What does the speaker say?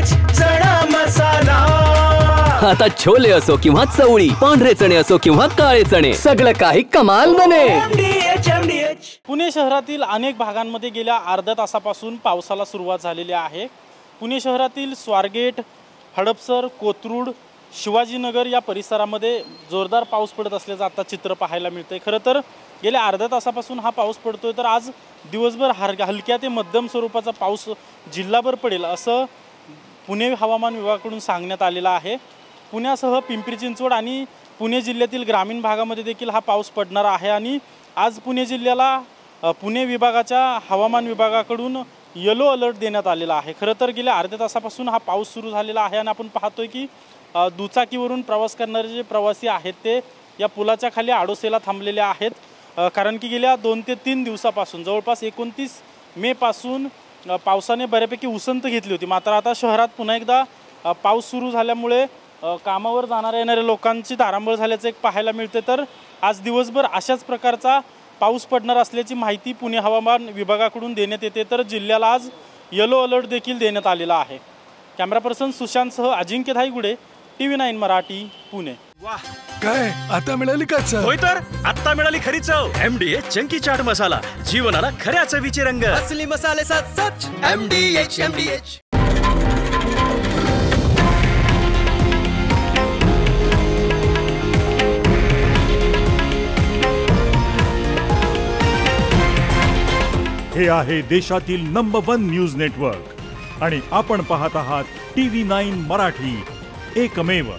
MDH चणा मसाला। आता छोले असो किंवा चवळी, पांढरे चणे असो किंवा काळे चणे, सगळं काही कमाल बने। MDH पुणे शहरातील अनेक भागांमध्ये गेल्या अर्ध्या तासापासून पावसाला सुरुवात झालेली आहे। पुणे शहरातील स्वारगेट, हडपसर, कोथरूड, शिवाजीनगर या परिसरामध्ये जोरदार पाऊस पडत असल्याचं आता चित्र पाहायला मिळतंय। खरं तर गेल्या अर्ध्या तासापासून हा पाऊस पडतोय, तर आज दिवसभर हलक्या ते मध्यम स्वरूपाचा पाऊस जिल्हाभर पडेल असं पुणे हवामान विभागाकडून सांगण्यात आलेलं आहे। पुण्यासह पिंपरी चिंचवड आणि पुणे जिल्ह्यातील ग्रामीण भागामध्ये देखील हा पाऊस पडणार आहे आणि आज पुणे जिल्ह्याला पुणे विभागाच्या हवामान विभागाकडून येलो अलर्ट देण्यात आलेला आहे। खरं तर गेल्या अर्ध्या तासापासून हा पाऊस सुरू झालेला आहे आणि आपण पाहतोय की दुचाकीवरून प्रवास करणारे जे प्रवासी आहेत ते या पुलाच्या खाली आडोसेला थांबलेले आहेत, कारण की गेल्या 2 ते 3 दिवसापासून जवळपास 29 मे पासून पावसाने बऱ्यापैकी उसंत घेतली होती। मात्र आता शहरात पुन्हा एकदा पाऊस सुरू झाल्यामुळे कामावर येणाऱ्या लोकांची तारांबळ झाल्याचं एक पाहायला मिळते। तर आज दिवसभर अशाच प्रकारचा पाऊस पडणार असल्याची माहिती पुणे हवामान विभागाकडून देण्यात येते। तर जिल्ह्याला आज येलो अलर्ट देखील देण्यात आलेला आहे। कॅमेरा पर्सन सुशांतसह अजिंक्य धाईगुडे, TV9 मराठी, पुणे। वाह, काय आता मिळाली का चव? होय तर आता मिळाली खरी चव। MDH चंकी चाट मसाला, जीवनाला खऱ्या चवीचे रंग। असली मसाले साथ सच MDH। हे आहे देशातील नंबर 1 न्यूज नेटवर्क आणि आपण पाहत आहात TV9 मराठी, एकमेव।